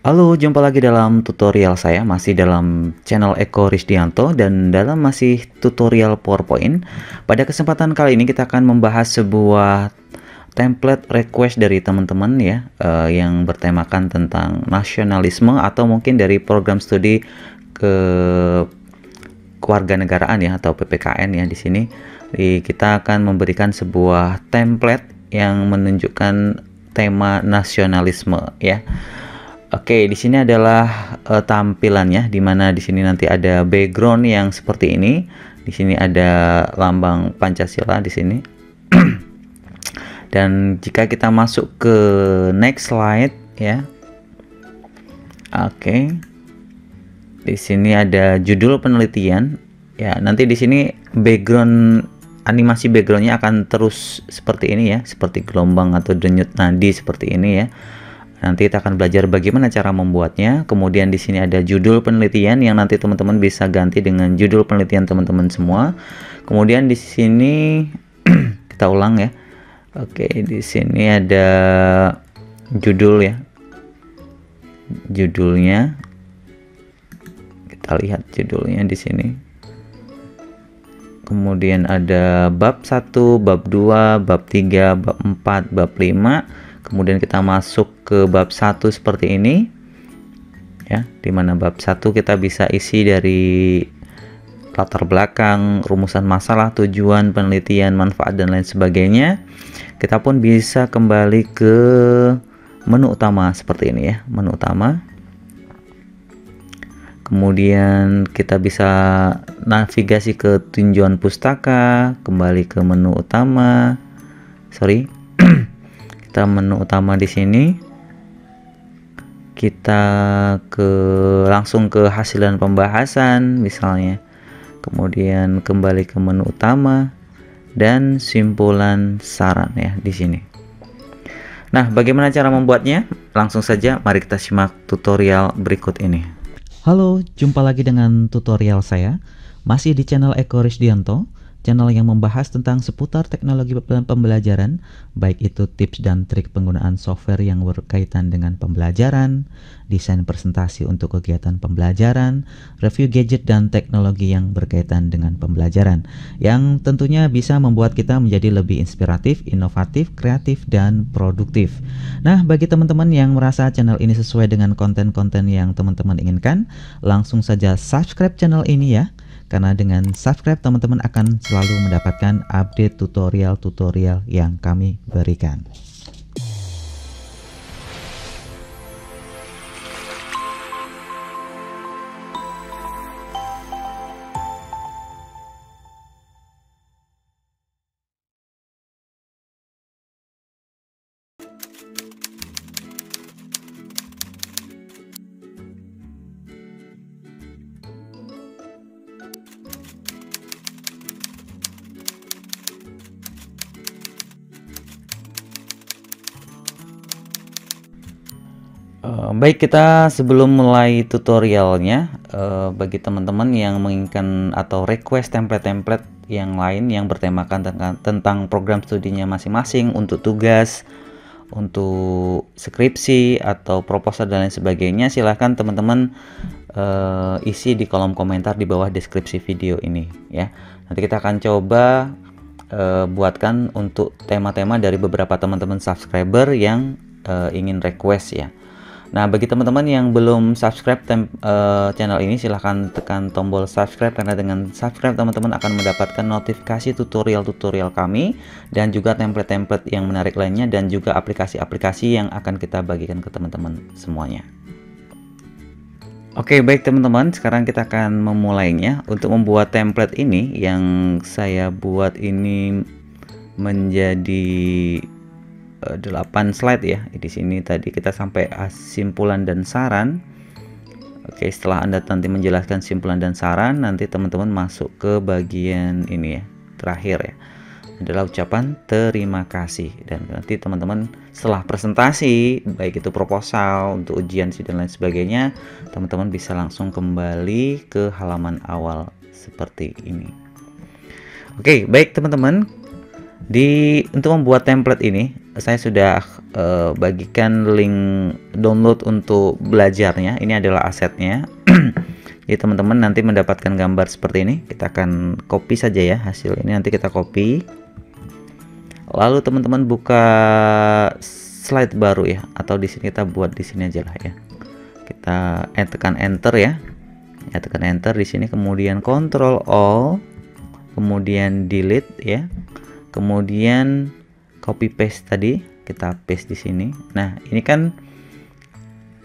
Halo, jumpa lagi dalam tutorial saya, masih dalam channel Eko Risdianto dan dalam masih tutorial PowerPoint. Pada kesempatan kali ini kita akan membahas sebuah template request dari teman-teman ya, yang bertemakan tentang nasionalisme atau mungkin dari program studi ke kewarganegaraan ya atau PPKN ya. Di sini kita akan memberikan sebuah template yang menunjukkan tema nasionalisme ya. Oke, di sini adalah tampilannya, di mana di sini nanti ada background yang seperti ini. Di sini ada lambang Pancasila di sini. Dan jika kita masuk ke next slide ya. Oke. Di sini ada judul penelitian. Ya, nanti di sini background animasi backgroundnya akan terus seperti ini ya, seperti gelombang atau denyut nadi seperti ini ya. Nanti kita akan belajar bagaimana cara membuatnya. Kemudian di sini ada judul penelitian yang nanti teman-teman bisa ganti dengan judul penelitian teman-teman semua. Kemudian di sini kita ulang ya. Oke, di sini ada judul ya. Judulnya kita lihat judulnya di sini. Kemudian ada bab 1, bab 2, bab 3, bab 4, bab 5. Kemudian kita masuk ke bab 1 seperti ini ya, dimana bab 1 kita bisa isi dari latar belakang, rumusan masalah, tujuan penelitian, manfaat dan lain sebagainya. Kita pun bisa kembali ke menu utama seperti ini ya, menu utama. Kemudian kita bisa navigasi ke tinjauan pustaka, kembali ke menu utama. Kita menu utama di sini. Kita langsung ke hasil dan pembahasan misalnya. Kemudian kembali ke menu utama dan simpulan saran ya di sini. Nah, bagaimana cara membuatnya? Langsung saja mari kita simak tutorial berikut ini. Halo, jumpa lagi dengan tutorial saya. Masih di channel Eko Risdianto, channel yang membahas tentang seputar teknologi pembelajaran, baik itu tips dan trik penggunaan software yang berkaitan dengan pembelajaran, desain presentasi untuk kegiatan pembelajaran, review gadget dan teknologi yang berkaitan dengan pembelajaran, yang tentunya bisa membuat kita menjadi lebih inspiratif, inovatif, kreatif, dan produktif. Nah, bagi teman-teman yang merasa channel ini sesuai dengan konten-konten yang teman-teman inginkan, langsung saja subscribe channel ini ya. Karena dengan subscribe teman-teman akan selalu mendapatkan update tutorial-tutorial yang kami berikan. Baik, kita sebelum mulai tutorialnya, bagi teman-teman yang menginginkan atau request template-template yang lain yang bertemakan tentang program studinya masing-masing untuk tugas, untuk skripsi atau proposal dan lain sebagainya, silahkan teman-teman isi di kolom komentar di bawah deskripsi video ini ya. Nanti kita akan coba buatkan untuk tema-tema dari beberapa teman-teman subscriber yang ingin request ya. Nah, bagi teman-teman yang belum subscribe channel ini, silahkan tekan tombol subscribe, karena dengan subscribe teman-teman akan mendapatkan notifikasi tutorial-tutorial kami dan juga template-template yang menarik lainnya dan juga aplikasi-aplikasi yang akan kita bagikan ke teman-teman semuanya. Oke, baik teman-teman, sekarang kita akan memulainya. Untuk membuat template ini yang saya buat ini menjadi 8 slide ya. Di sini tadi kita sampai simpulan dan saran. Oke, setelah Anda nanti menjelaskan simpulan dan saran, nanti teman-teman masuk ke bagian ini ya, terakhir ya, adalah ucapan terima kasih. Dan nanti teman-teman setelah presentasi, baik itu proposal untuk ujian dan lain sebagainya, teman-teman bisa langsung kembali ke halaman awal seperti ini. Oke, baik teman-teman, untuk membuat template ini saya sudah bagikan link download untuk belajarnya. Ini adalah asetnya. Jadi teman-teman nanti mendapatkan gambar seperti ini. Kita akan copy saja ya hasil ini, nanti kita copy. Lalu teman-teman buka slide baru ya, atau di sini kita buat di sini aja lah ya. Kita tekan enter ya. Ya, tekan enter di sini, kemudian Ctrl All, kemudian delete ya. Kemudian copy paste tadi, kita paste di sini. Nah, ini kan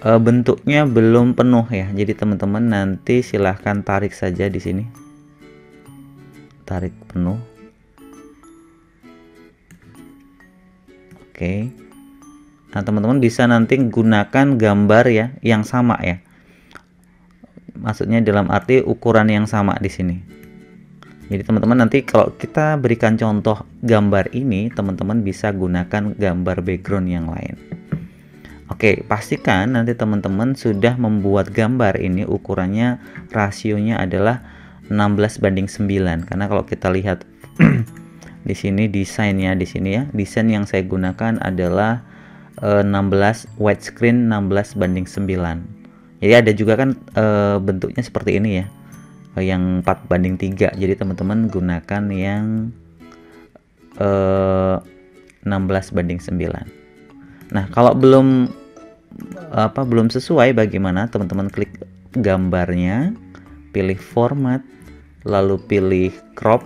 bentuknya belum penuh ya. Jadi teman-teman nanti silahkan tarik saja di sini. Tarik penuh. Oke. Nah, teman-teman bisa nanti gunakan gambar ya yang sama ya. Maksudnya dalam arti ukuran yang sama di sini. Jadi teman-teman nanti kalau kita berikan contoh gambar ini, teman-teman bisa gunakan gambar background yang lain. Oke, pastikan nanti teman-teman sudah membuat gambar ini ukurannya rasionya adalah 16:9, karena kalau kita lihat di sini desainnya di sini ya, desain yang saya gunakan adalah 16 widescreen 16:9. Jadi ada juga kan bentuknya seperti ini ya, yang 4:3. Jadi teman-teman gunakan yang 16:9. Nah, kalau belum sesuai bagaimana, teman-teman klik gambarnya, pilih format, lalu pilih crop,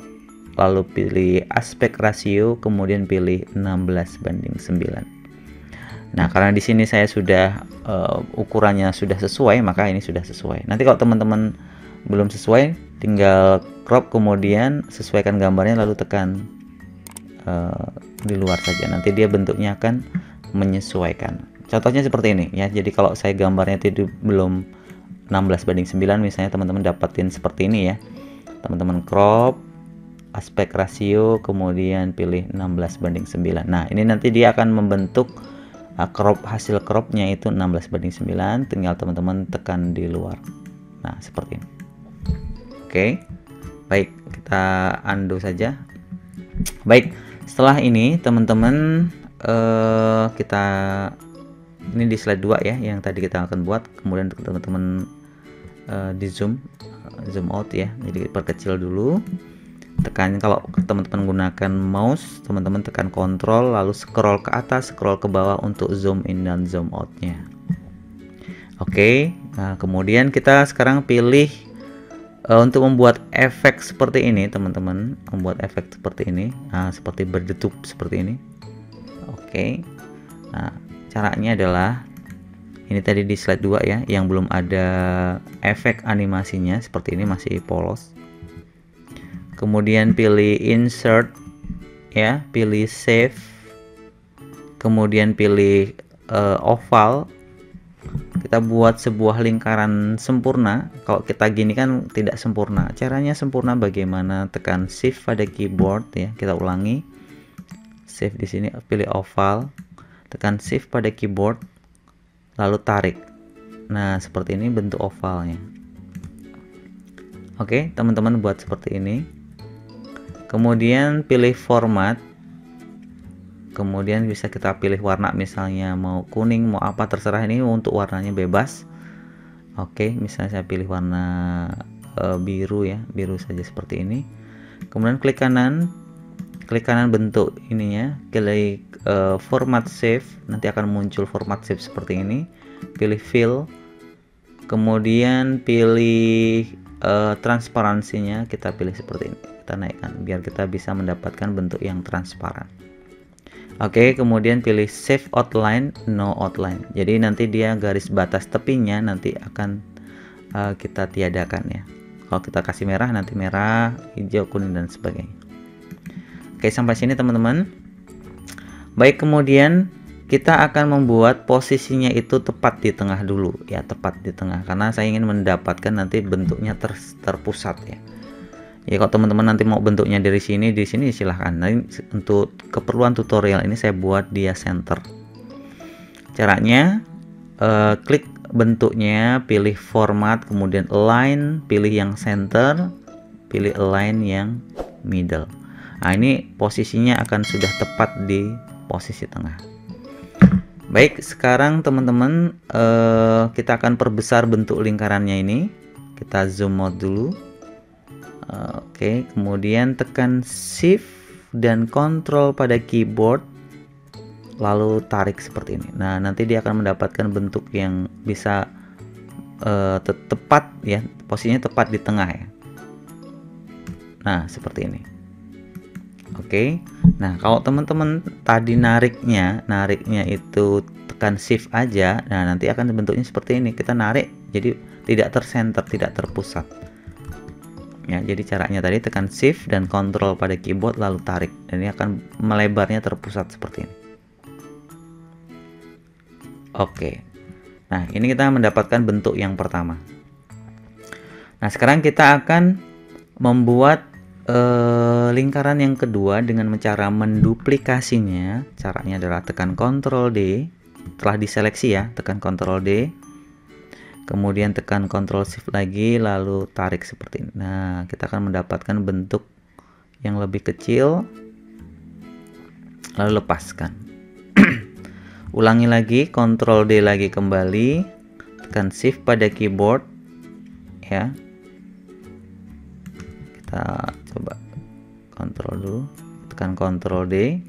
lalu pilih aspek rasio, kemudian pilih 16:9. Nah, karena di sini saya sudah ukurannya sudah sesuai, maka ini sudah sesuai. Nanti kalau teman-teman belum sesuai, tinggal crop, kemudian sesuaikan gambarnya, lalu tekan di luar saja. Nanti dia bentuknya akan menyesuaikan. Contohnya seperti ini ya. Jadi kalau saya gambarnya itu belum 16:9, misalnya teman-teman dapatin seperti ini ya. Teman-teman crop, aspek rasio, kemudian pilih 16:9. Nah, ini nanti dia akan membentuk crop, hasil cropnya itu 16:9, tinggal teman-teman tekan di luar. Nah, seperti ini. Oke, baik, kita undo saja. Baik, setelah ini teman-teman kita ini di slide 2 ya, yang tadi kita akan buat. Kemudian teman-teman di zoom out ya, jadi perkecil dulu. Tekan, kalau teman-teman gunakan mouse, teman-teman tekan Ctrl lalu scroll ke atas, scroll ke bawah untuk zoom in dan zoom outnya. Oke, nah kemudian kita sekarang pilih untuk membuat efek seperti ini, teman-teman, membuat efek seperti ini, nah, seperti berdetup seperti ini. Oke, nah caranya adalah ini tadi di slide 2 ya, yang belum ada efek animasinya, seperti ini masih polos. Kemudian pilih insert ya, pilih save, kemudian pilih oval. Kita buat sebuah lingkaran sempurna. Kalau kita gini kan tidak sempurna. Caranya sempurna bagaimana? Tekan shift pada keyboard ya. Kita ulangi. Save di sini, pilih oval. Tekan shift pada keyboard, lalu tarik. Nah, seperti ini bentuk ovalnya. Oke, teman-teman buat seperti ini. Kemudian pilih format, kemudian bisa kita pilih warna, misalnya mau kuning, mau apa, terserah, ini untuk warnanya bebas. Oke, misalnya saya pilih warna biru ya, biru saja seperti ini. Kemudian klik kanan bentuk ininya, pilih format save, nanti akan muncul format save seperti ini. Pilih fill, kemudian pilih transparansinya, kita pilih seperti ini, kita naikkan biar kita bisa mendapatkan bentuk yang transparan. Oke, kemudian pilih save outline, no outline. Jadi nanti dia garis batas tepinya nanti akan kita tiadakan ya. Kalau kita kasih merah, nanti merah, hijau, kuning dan sebagainya. Oke, sampai sini teman-teman. Baik, kemudian kita akan membuat posisinya itu tepat di tengah dulu ya, tepat di tengah, karena saya ingin mendapatkan nanti bentuknya terpusat ya. Ya, kalau teman-teman nanti mau bentuknya dari sini, di sini silahkan. Nanti untuk keperluan tutorial ini saya buat dia center. Caranya klik bentuknya, pilih format, kemudian align, pilih yang center, pilih align yang middle. Nah, ini posisinya akan sudah tepat di posisi tengah. Baik, sekarang teman-teman kita akan perbesar bentuk lingkarannya ini. Kita zoom out dulu. Oke, kemudian tekan Shift dan Ctrl pada keyboard, lalu tarik seperti ini. Nah, nanti dia akan mendapatkan bentuk yang bisa tepat ya, posisinya tepat di tengah ya. Nah, seperti ini. Oke. Nah, kalau teman-teman tadi nariknya itu tekan Shift aja, nah nanti akan bentuknya seperti ini. Kita narik jadi tidak tersenter, tidak terpusat. Ya, jadi caranya tadi tekan Shift dan Ctrl pada keyboard lalu tarik, dan ini akan melebarnya terpusat seperti ini. Oke. Nah, ini kita mendapatkan bentuk yang pertama. Nah, sekarang kita akan membuat lingkaran yang kedua dengan cara menduplikasinya. Caranya adalah tekan Ctrl D, telah diseleksi ya, tekan Ctrl D, kemudian tekan Ctrl Shift lagi, lalu tarik seperti ini. Nah, kita akan mendapatkan bentuk yang lebih kecil, lalu lepaskan. Ulangi lagi, Ctrl D lagi kembali, tekan Shift pada keyboard ya. Kita coba Ctrl dulu, tekan Ctrl D,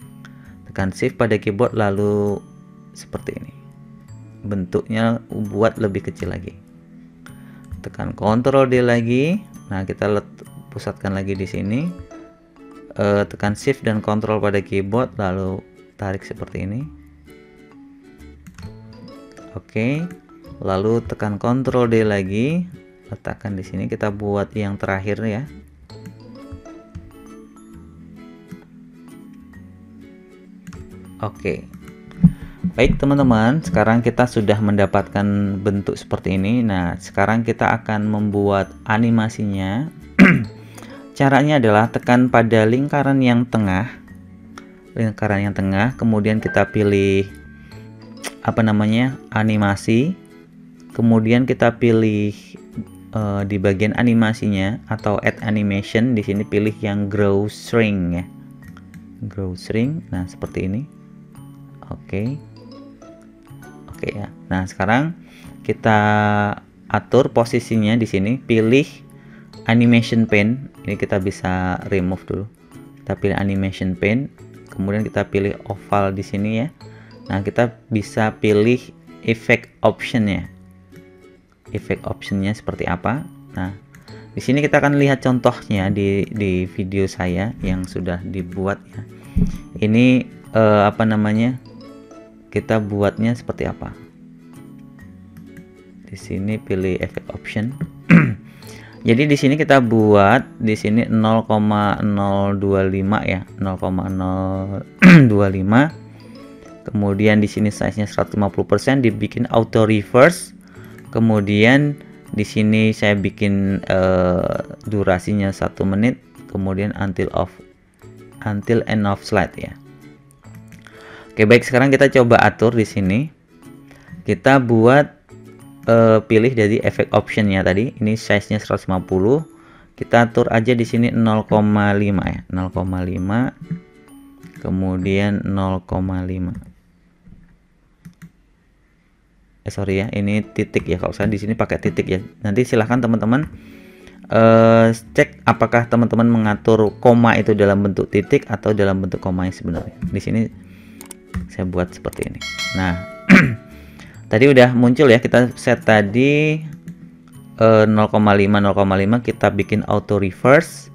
tekan Shift pada keyboard lalu seperti ini. Bentuknya buat lebih kecil lagi. Tekan Ctrl D lagi. Nah, kita pusatkan lagi di sini. Tekan Shift dan Ctrl pada keyboard lalu tarik seperti ini. Oke. Lalu tekan Ctrl D lagi, letakkan di sini. Kita buat yang terakhir ya. Oke. Baik teman-teman, sekarang kita sudah mendapatkan bentuk seperti ini. Nah, sekarang kita akan membuat animasinya. Caranya adalah tekan pada lingkaran yang tengah. Kemudian kita pilih animasi. Kemudian kita pilih di bagian animasinya atau add animation. Di sini pilih yang grow shrink ya. Grow shrink. Nah, seperti ini. Oke ya. Nah, sekarang kita atur posisinya di sini, pilih animation pane. Ini kita bisa remove dulu. Kita pilih animation pane, kemudian kita pilih oval di sini ya. Nah, kita bisa pilih effect optionnya. Effect optionnya seperti apa? Nah, di sini kita akan lihat contohnya di video saya yang sudah dibuat ya. Ini kita buatnya seperti apa? Di sini pilih effect option. Jadi di sini kita buat di sini 0,025 ya, 0,025. Kemudian di sini size-nya 150%, dibikin auto reverse. Kemudian di sini saya bikin durasinya 1 menit, kemudian until end of slide ya. Oke, baik, sekarang kita coba atur di sini. Kita buat pilih dari effect optionnya tadi. Ini size-nya 150. Kita atur aja di sini 0,5 ya. 0,5. Kemudian 0,5. Sorry ya, ini titik ya. Kalau saya di sini pakai titik ya. Nanti silahkan teman-teman cek apakah teman-teman mengatur koma itu dalam bentuk titik atau dalam bentuk koma yang sebenarnya. Di sini saya buat seperti ini. Nah, tadi udah muncul ya, kita set tadi 0,5 kita bikin auto reverse.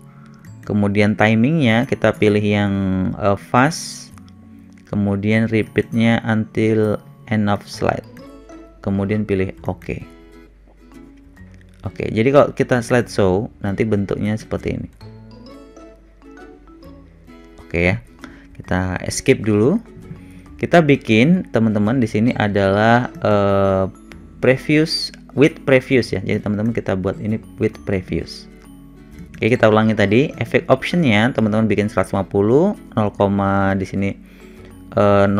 Kemudian timingnya kita pilih yang fast. Kemudian repeatnya until end of slide. Kemudian pilih OK. Oke, jadi kalau kita slideshow nanti bentuknya seperti ini. Oke ya, kita escape dulu. Kita bikin teman-teman di sini adalah previous with previous ya. Jadi teman-teman kita buat ini with previous. Oke, kita ulangi tadi. Effect optionnya teman-teman bikin 150, 0, di sini 0,5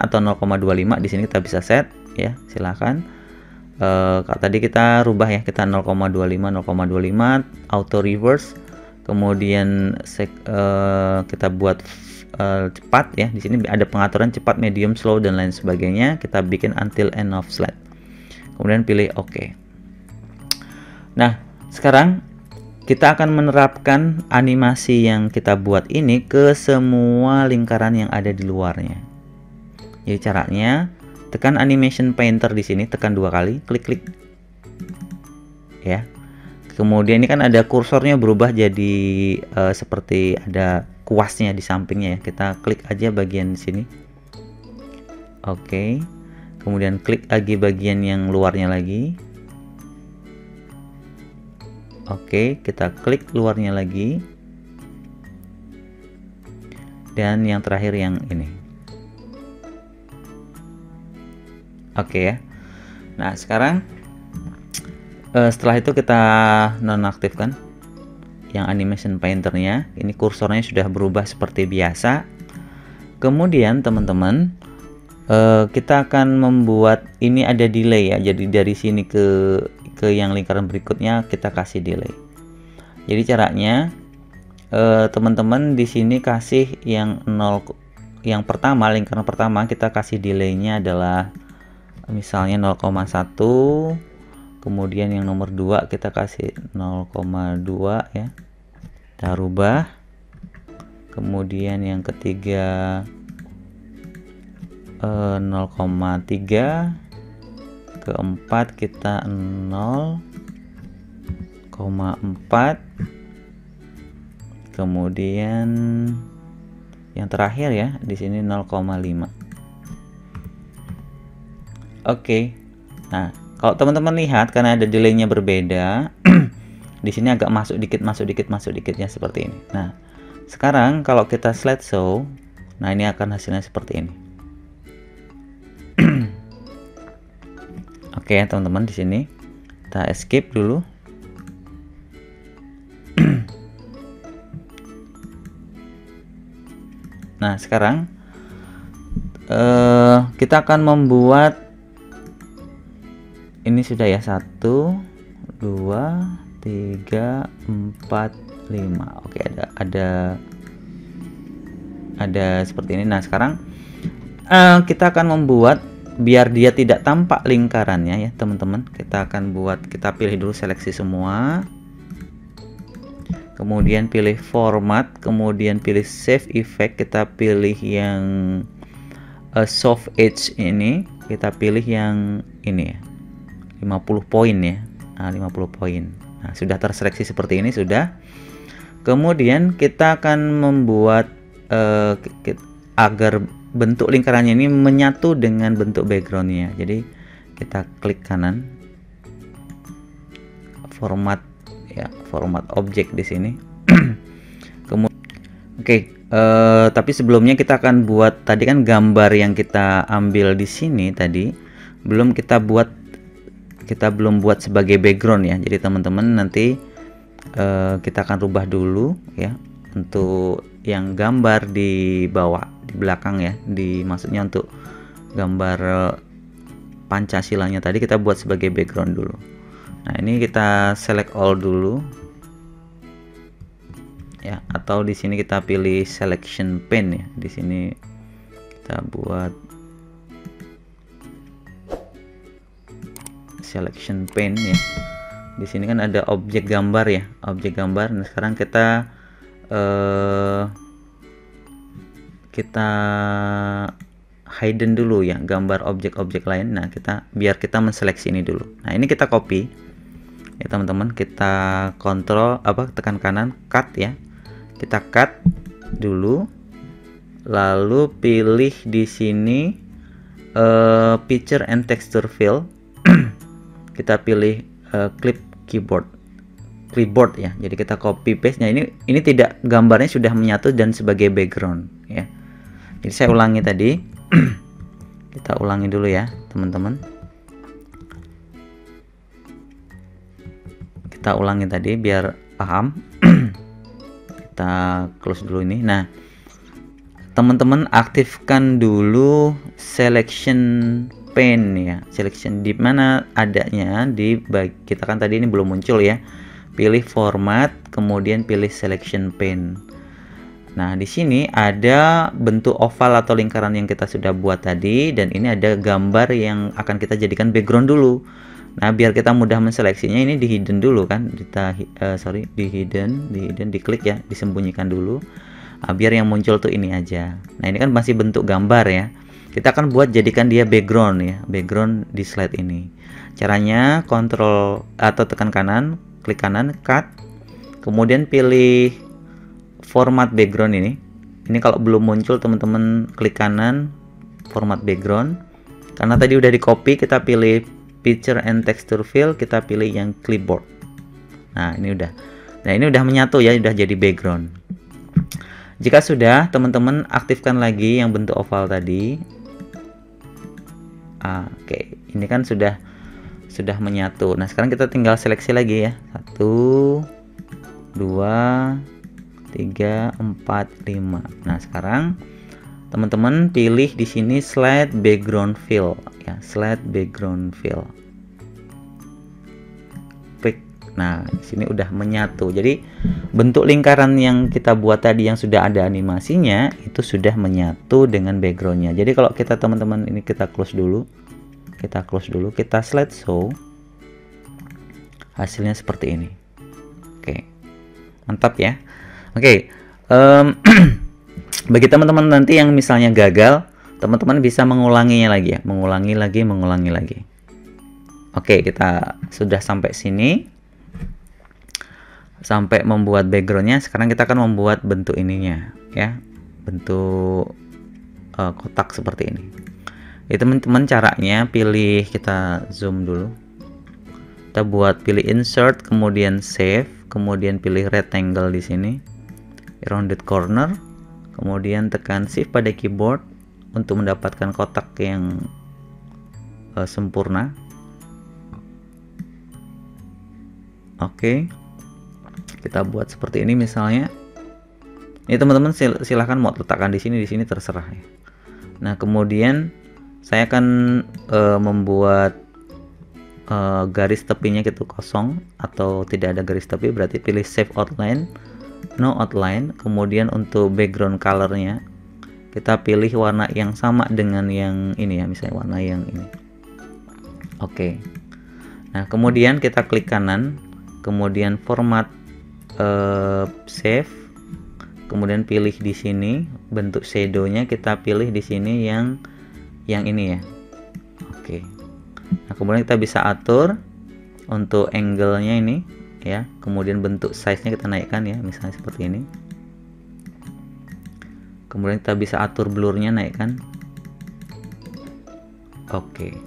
atau 0,25 di sini kita bisa set ya. Silahkan. Tadi kita rubah ya, kita 0,25 auto reverse. Kemudian kita buat cepat ya. Di sini ada pengaturan cepat, medium, slow dan lain sebagainya. Kita bikin until end of slide. Kemudian pilih OK. Nah, sekarang kita akan menerapkan animasi yang kita buat ini ke semua lingkaran yang ada di luarnya. Jadi caranya, tekan animation painter di sini, tekan 2 kali, klik ya. Kemudian ini kan ada kursornya berubah jadi seperti ada kuasnya di sampingnya ya. Kita klik aja bagian sini. Oke. Kemudian klik lagi bagian yang luarnya lagi. Oke, kita klik luarnya lagi. Dan yang terakhir yang ini. Oke ya. Nah, sekarang setelah itu kita nonaktifkan yang animation painternya. Ini kursornya sudah berubah seperti biasa. Kemudian teman-teman, kita akan membuat ini ada delay ya. Jadi dari sini ke yang lingkaran berikutnya kita kasih delay. Jadi caranya, teman-teman di sini kasih yang 0, yang pertama, lingkaran pertama kita kasih delaynya adalah misalnya 0,1. Kemudian yang nomor 2 kita kasih 0,2 ya. Kita rubah. Kemudian yang ketiga 0,3. Keempat kita 0,4. Kemudian yang terakhir ya, di sini 0,5. Oke. Nah, kalau teman-teman lihat karena ada delaynya berbeda, di sini agak masuk dikit ya seperti ini. Nah, sekarang kalau kita slideshow, nah ini akan hasilnya seperti ini. Oke, teman-teman di sini kita escape dulu. Nah, sekarang kita akan membuat ini sudah ya, 1, 2, 3, 4, 5. Oke, ada seperti ini. Nah, sekarang kita akan membuat biar dia tidak tampak lingkarannya ya, teman-teman. Kita akan kita pilih dulu seleksi semua. Kemudian pilih format, kemudian pilih save effect, kita pilih yang soft edge ini, kita pilih yang ini ya. 50 poin ya. Nah, 50 poin. Nah, sudah terseleksi seperti ini sudah. Kemudian kita akan membuat agar bentuk lingkarannya ini menyatu dengan bentuk backgroundnya. Jadi kita klik kanan, format ya, format objek di sini. Oke, tapi sebelumnya kita akan buat tadi kan gambar yang kita ambil di sini tadi belum buat sebagai background ya. Jadi teman-teman nanti kita akan rubah dulu ya untuk yang gambar di bawah, di belakang ya, maksudnya untuk gambar Pancasilanya tadi kita buat sebagai background dulu. Nah, ini kita select all dulu ya, atau di sini kita pilih selection pane ya. Di sini kita buat selection pane ya. Di sini kan ada objek gambar ya, objek gambar. Nah, sekarang kita hidden dulu ya gambar objek-objek lain. Nah, biar kita menseleksi ini dulu. Nah, ini kita copy ya teman-teman. Kita tekan kanan, cut ya. Kita cut dulu, lalu pilih di sini picture and texture fill. Kita pilih clip clipboard ya. Jadi kita copy paste. Nah, ini tidak, gambarnya sudah menyatu dan sebagai background ya. Jadi saya ulangi tadi. Kita ulangi dulu ya teman-teman. Kita ulangi tadi biar paham. Kita close dulu ini. Nah, teman-teman aktifkan dulu selection pane ya. Selection di mana adanya kita kan tadi ini belum muncul ya. Pilih format, kemudian pilih selection pane. Nah, di sini ada bentuk oval atau lingkaran yang kita sudah buat tadi, dan ini ada gambar yang akan kita jadikan background dulu. Nah, biar kita mudah menseleksinya, ini di hidden dulu kan, di hidden, diklik ya, disembunyikan dulu. Nah, biar yang muncul tuh ini aja. Nah, ini kan masih bentuk gambar ya. Kita akan buat jadikan dia background ya, background di slide ini. Caranya kontrol atau tekan kanan, klik kanan, cut, kemudian pilih format background ini. Ini kalau belum muncul teman-teman klik kanan, format background. Karena tadi udah di copy, kita pilih picture and texture fill, kita pilih yang clipboard. Nah, ini udah. Nah, ini udah menyatu ya, udah jadi background. Jika sudah, teman-teman aktifkan lagi yang bentuk oval tadi. Oke, ini kan sudah menyatu. Nah, sekarang kita tinggal seleksi lagi ya. 1 2 3 4 5. Nah, sekarang teman-teman pilih di sini slide background fill ya, slide background fill. Klik. Nah, di sini udah menyatu. Jadi bentuk lingkaran yang kita buat tadi yang sudah ada animasinya itu sudah menyatu dengan backgroundnya. Jadi kalau kita teman-teman ini kita close dulu, kita slide show, hasilnya seperti ini. Oke, mantap ya. Oke, bagi teman-teman nanti yang misalnya gagal, teman-teman bisa mengulanginya lagi ya, mengulangi lagi. Oke, kita sudah sampai sini, sampai membuat backgroundnya. Sekarang kita akan membuat bentuk ininya ya, bentuk kotak seperti ini. Jadi teman-teman caranya pilih, kita zoom dulu, kita pilih insert, kemudian save, kemudian pilih rectangle di sini, rounded corner, kemudian tekan shift pada keyboard untuk mendapatkan kotak yang sempurna. Oke, kita buat seperti ini misalnya. Ini teman-teman silahkan mau letakkan di sini terserah ya. Nah, kemudian saya akan membuat garis tepinya gitu kosong atau tidak ada garis tepi, berarti pilih save outline, no outline. Kemudian untuk background colornya kita pilih warna yang sama dengan yang ini ya, misalnya warna yang ini. Oke. Nah, kemudian kita klik kanan, kemudian format save, kemudian pilih di sini bentuk shadownya, kita pilih di sini yang ini ya. Oke. Nah, kemudian kita bisa atur untuk angle-nya ini ya, kemudian bentuk size-nya kita naikkan ya, misalnya seperti ini. Kemudian kita bisa atur blur-nya, naikkan. Oke.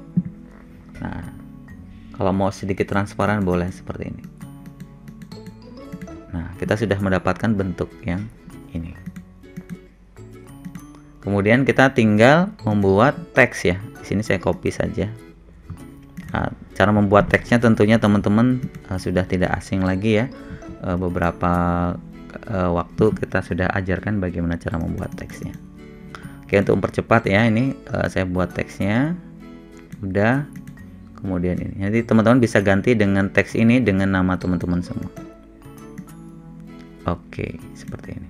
Nah, kalau mau sedikit transparan boleh seperti ini. Nah, kita sudah mendapatkan bentuk yang ini. Kemudian kita tinggal membuat teks ya. Di sini saya copy saja. Nah, cara membuat teksnya tentunya teman-teman sudah tidak asing lagi ya. Beberapa waktu kita sudah ajarkan bagaimana cara membuat teksnya. Oke, untuk mempercepat ya, ini saya buat teksnya. Udah. Kemudian ini. Nanti teman-teman bisa ganti dengan teks ini dengan nama teman-teman semua. Oke, seperti ini.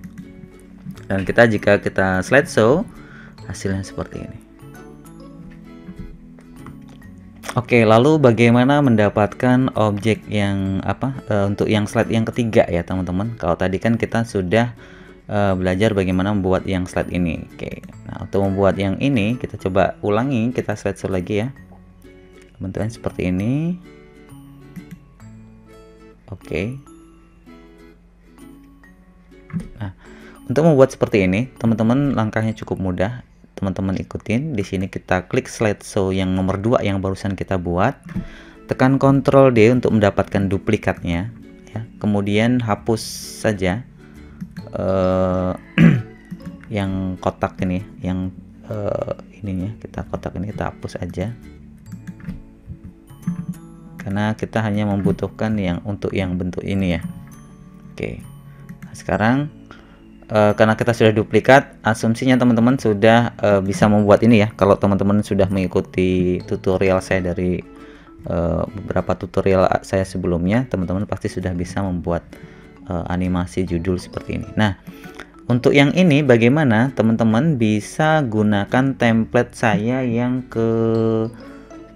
Dan jika kita slideshow, hasilnya seperti ini. Oke, lalu bagaimana mendapatkan objek yang untuk yang slide yang ketiga ya teman-teman. Kalau tadi kan kita sudah belajar bagaimana membuat yang slide ini. Oke, nah untuk membuat yang ini kita coba ulangi, kita slideshow lagi ya. Bentuknya seperti ini. Oke. Nah, untuk membuat seperti ini, teman-teman langkahnya cukup mudah. Teman-teman ikutin. Di sini kita klik slideshow yang nomor 2 yang barusan kita buat. Tekan Ctrl D untuk mendapatkan duplikatnya ya. Kemudian hapus saja yang kotak ini, yang ininya, kotak ini kita hapus aja. Karena kita hanya membutuhkan yang untuk yang bentuk ini ya. Oke. Nah, sekarang karena kita sudah duplikat, asumsinya teman-teman sudah bisa membuat ini ya. Kalau teman-teman sudah mengikuti tutorial saya dari beberapa tutorial saya sebelumnya, teman-teman pasti sudah bisa membuat animasi judul seperti ini. Nah, Untuk yang ini bagaimana teman-teman bisa gunakan template saya yang ke,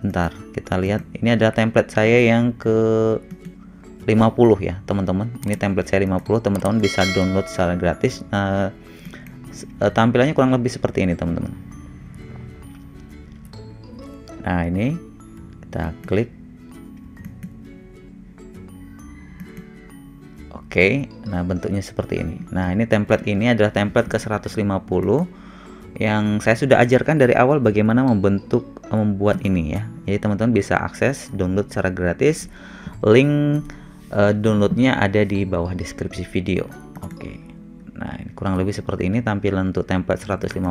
bentar kita lihat, ini ada template saya yang ke 50 ya teman-teman. Ini template saya 50, teman-teman bisa download secara gratis. Tampilannya kurang lebih seperti ini teman-teman. Nah ini kita klik. Oke, nah bentuknya seperti ini. Nah ini template ini adalah template ke 150 yang saya sudah ajarkan dari awal bagaimana membuat ini ya. Jadi teman-teman bisa akses download secara gratis. Link downloadnya ada di bawah deskripsi video. Oke, nah ini kurang lebih seperti ini tampilan untuk template 150.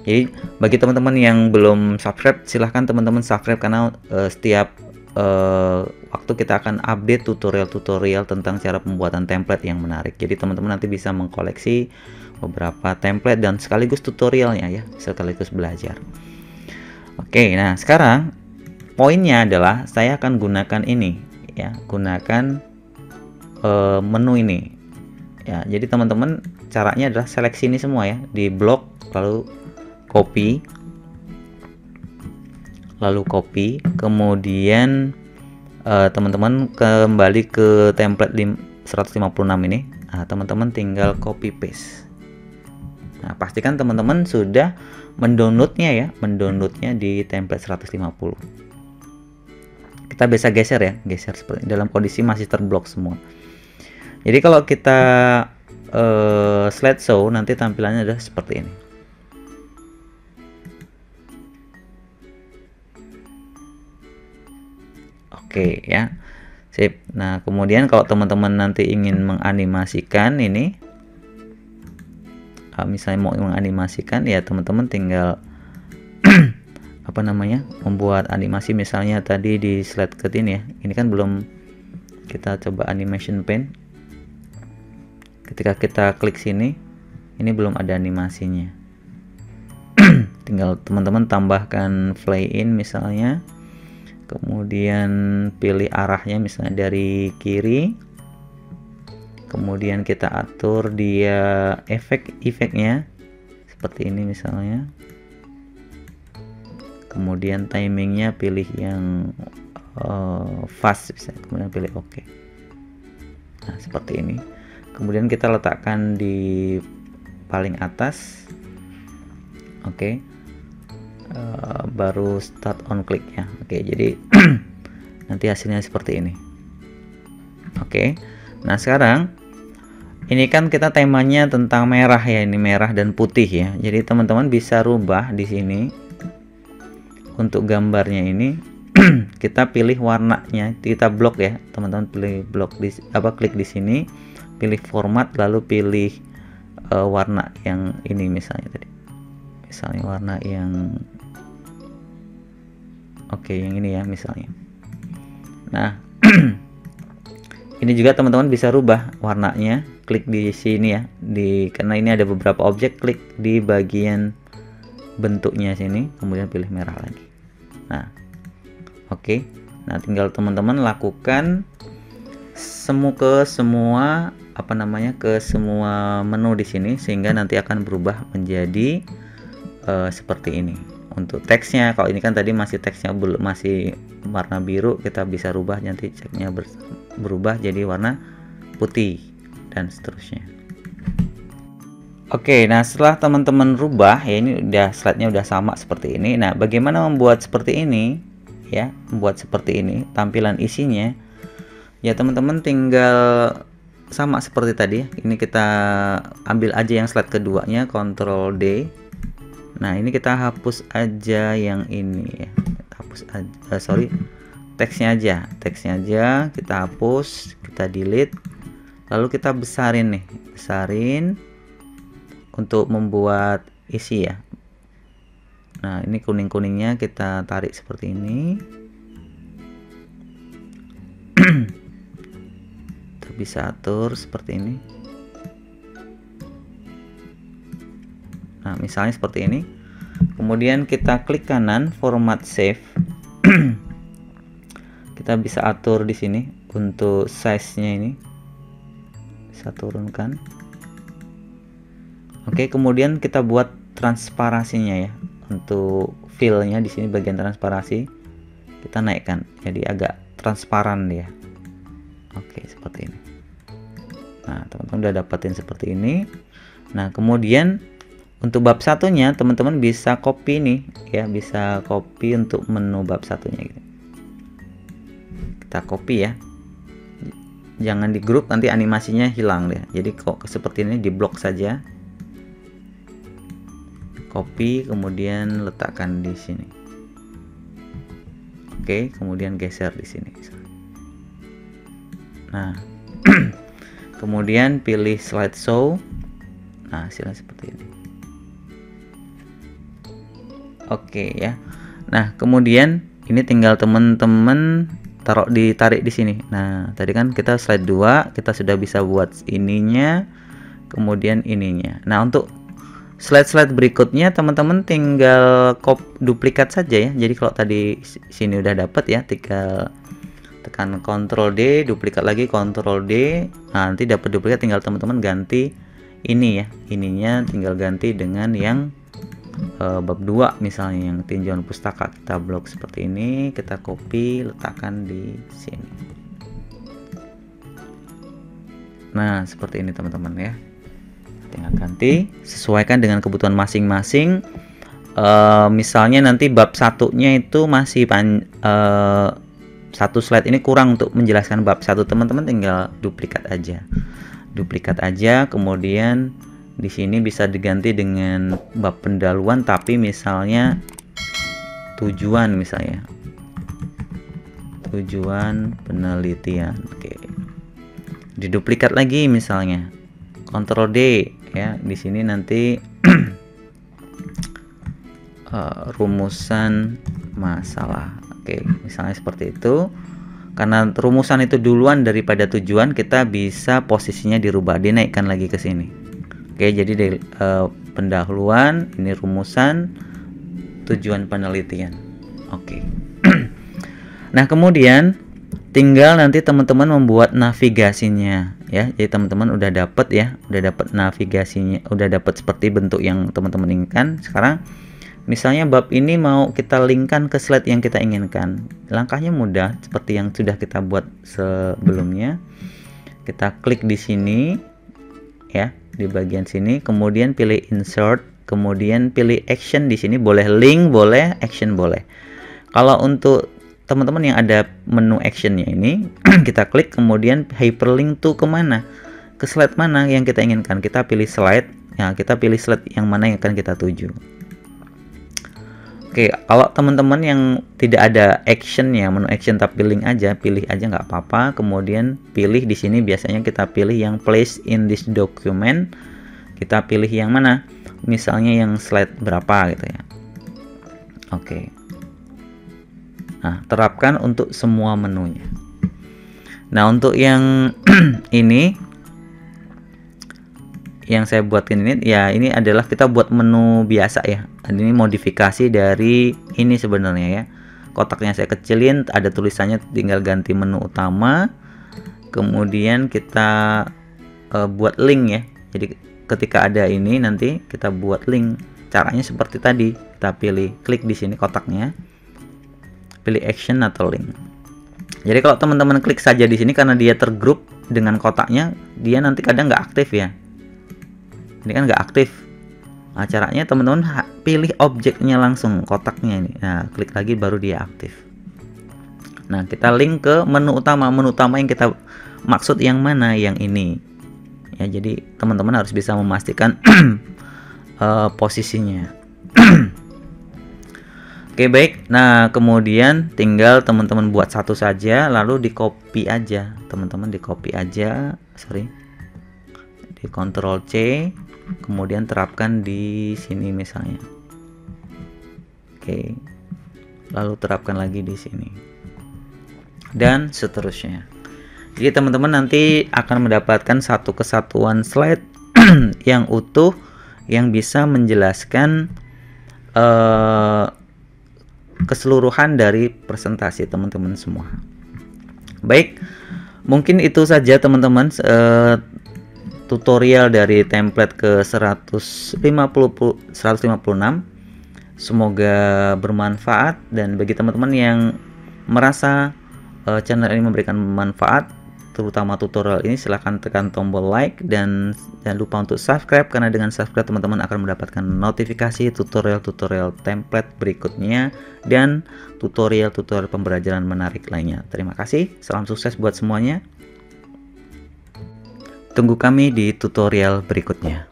Jadi bagi teman-teman yang belum subscribe, silahkan teman-teman subscribe karena setiap waktu kita akan update tutorial-tutorial tentang cara pembuatan template yang menarik. Jadi teman-teman nanti bisa mengkoleksi beberapa template dan sekaligus tutorialnya ya, sekaligus belajar. Oke, nah sekarang poinnya adalah saya akan gunakan ini ya, gunakan menu ini ya. Jadi teman-teman caranya adalah seleksi ini semua ya, di blok lalu copy, kemudian teman-teman kembali ke template 156 ini. Nah teman-teman tinggal copy paste. Nah pastikan teman-teman sudah mendownloadnya di template 150. Kita bisa geser ya, geser seperti dalam kondisi masih terblok semua. Jadi kalau kita slideshow nanti tampilannya adalah seperti ini. Oke ya, sip. Nah kemudian kalau teman-teman nanti ingin menganimasikan ini, misalnya mau menganimasikan ya teman-teman tinggal apa namanya, membuat animasi. Misalnya tadi di slide ke ini ya, ini kan belum, kita coba animation paint. Ketika kita klik sini, ini belum ada animasinya. Tinggal teman-teman tambahkan play in misalnya, kemudian pilih arahnya misalnya dari kiri, kemudian kita atur dia efeknya seperti ini misalnya, kemudian timingnya pilih yang fast misalnya, kemudian pilih OK. Nah seperti ini, kemudian kita letakkan di paling atas. Oke. Baru start on click ya. Oke, jadi nanti hasilnya seperti ini. Oke, nah sekarang ini kan kita temanya tentang merah ya, ini merah dan putih ya. Jadi teman-teman bisa rubah di sini untuk gambarnya ini. Kita pilih warnanya, kita blok ya teman-teman, pilih blok di klik di sini, pilih format, lalu pilih warna yang ini misalnya tadi, misalnya warna yang yang ini ya misalnya. Nah ini juga teman-teman bisa rubah warnanya, klik di sini ya, karena ini ada beberapa objek, klik di bagian bentuknya sini, kemudian pilih merah lagi. Nah nah tinggal teman-teman lakukan ke semua menu di sini, sehingga nanti akan berubah menjadi seperti ini. Untuk teksnya, kalau ini kan tadi masih teksnya masih warna biru, kita bisa rubah nanti ceknya berubah jadi warna putih dan seterusnya. Oke, nah setelah teman-teman rubah ya, ini udah slide-nya udah sama seperti ini. Nah bagaimana membuat seperti ini ya, membuat seperti ini tampilan isinya ya, teman-teman tinggal sama seperti tadi ya. Ini kita ambil aja yang slide keduanya, Ctrl D. Nah ini kita hapus aja yang ini ya, hapus aja, teksnya aja kita hapus, kita delete, lalu kita besarin untuk membuat isi ya. Nah ini kuning-kuningnya kita tarik seperti ini. Kita bisa atur seperti ini. Nah misalnya seperti ini, kemudian kita klik kanan format save. Kita bisa atur di sini untuk size nya, ini bisa turunkan Oke, kemudian kita buat transparasinya ya. Untuk fill-nya di sini bagian transparasi kita naikkan jadi agak transparan dia. Oke, seperti ini. Nah, teman-teman udah dapetin seperti ini. Nah, kemudian untuk bab satunya teman-teman bisa copy nih ya, bisa copy untuk menu bab satunya gitu. Kita copy ya. Jangan di grup, nanti animasinya hilang deh. Jadi kok seperti ini di blok saja. Copy kemudian letakkan di sini. Oke, kemudian geser di sini. Nah, kemudian pilih slideshow. Nah, hasilnya seperti ini. Oke ya. Nah, kemudian ini tinggal teman-teman ditarik di sini. Nah, tadi kan kita slide 2, kita sudah bisa buat ininya, kemudian ininya. Nah, untuk slide-slide berikutnya teman-teman tinggal duplikat saja ya. Jadi kalau tadi sini udah dapat ya, tinggal tekan Ctrl D, duplikat lagi Ctrl D. Nah, nanti dapat duplikat, tinggal teman-teman ganti ini ya. Ininya tinggal ganti dengan yang bab 2 misalnya, yang tinjauan pustaka. Kita blok seperti ini, kita copy, letakkan di sini. Nah, seperti ini teman-teman ya. Tinggal ganti, sesuaikan dengan kebutuhan masing-masing. Misalnya nanti bab satunya itu masih satu slide ini kurang untuk menjelaskan bab satu, teman-teman tinggal duplikat aja, kemudian di sini bisa diganti dengan bab pendahuluan, tapi misalnya tujuan, misalnya tujuan penelitian. Oke, diduplikat lagi misalnya Ctrl D ya. Di sini nanti rumusan masalah. Oke, misalnya seperti itu. Karena rumusan itu duluan daripada tujuan, kita bisa posisinya dirubah, dinaikkan lagi ke sini. Oke, jadi dari pendahuluan, ini rumusan, tujuan penelitian. Oke. Nah, kemudian tinggal nanti teman-teman membuat navigasinya ya. Jadi teman-teman udah dapat ya, udah dapat navigasinya, udah dapat seperti bentuk yang teman-teman inginkan. Sekarang misalnya bab ini mau kita linkkan ke slide yang kita inginkan. Langkahnya mudah seperti yang sudah kita buat sebelumnya. Kita klik di sini ya, di bagian sini, kemudian pilih insert, kemudian pilih action. Di sini boleh link, boleh action, boleh. Kalau untuk teman-teman yang ada menu actionnya ini kita klik, kemudian hyperlink to kemana, ke slide mana yang kita inginkan. Kita pilih slide ya, kita pilih slide yang mana yang akan kita tuju. Oke, kalau teman-teman yang tidak ada actionnya, menu action tapi link aja, pilih aja nggak apa-apa. Kemudian pilih di sini, biasanya kita pilih yang place in this document. Kita pilih yang mana, misalnya yang slide berapa gitu ya. Oke. Nah, terapkan untuk semua menunya. Nah, untuk yang ini yang saya buatin ini ya, ini adalah kita buat menu biasa ya. Ini modifikasi dari ini sebenarnya ya. Kotaknya saya kecilin, ada tulisannya, tinggal ganti menu utama. Kemudian kita buat link ya. Jadi ketika ada ini nanti kita buat link. Caranya seperti tadi. Kita pilih, klik di sini kotaknya. Pilih action atau link. Jadi kalau teman-teman klik saja di sini, karena dia tergrup dengan kotaknya, dia nanti kadang nggak aktif ya. Ini kan nggak aktif. Nah, caranya teman-teman pilih objeknya langsung, kotaknya ini. Nah, klik lagi baru dia aktif. Nah, kita link ke menu utama. Menu utama yang kita maksud yang mana? Yang ini. Ya, jadi teman-teman harus bisa memastikan posisinya. Oke, baik. Nah, kemudian tinggal teman-teman buat satu saja, lalu di copy aja. Teman-teman di copy aja, di Ctrl C, kemudian terapkan di sini misalnya. Oke. Lalu terapkan lagi di sini. Dan seterusnya. Jadi teman-teman nanti akan mendapatkan satu kesatuan slide yang utuh yang bisa menjelaskan keseluruhan dari presentasi teman-teman semua. Baik, mungkin itu saja teman-teman tutorial dari template ke 156. Semoga bermanfaat, dan bagi teman-teman yang merasa channel ini memberikan manfaat, terutama tutorial ini, silahkan tekan tombol like dan jangan lupa untuk subscribe, karena dengan subscribe teman-teman akan mendapatkan notifikasi tutorial-tutorial template berikutnya dan tutorial-tutorial pembelajaran menarik lainnya. Terima kasih, salam sukses buat semuanya. Tunggu kami di tutorial berikutnya.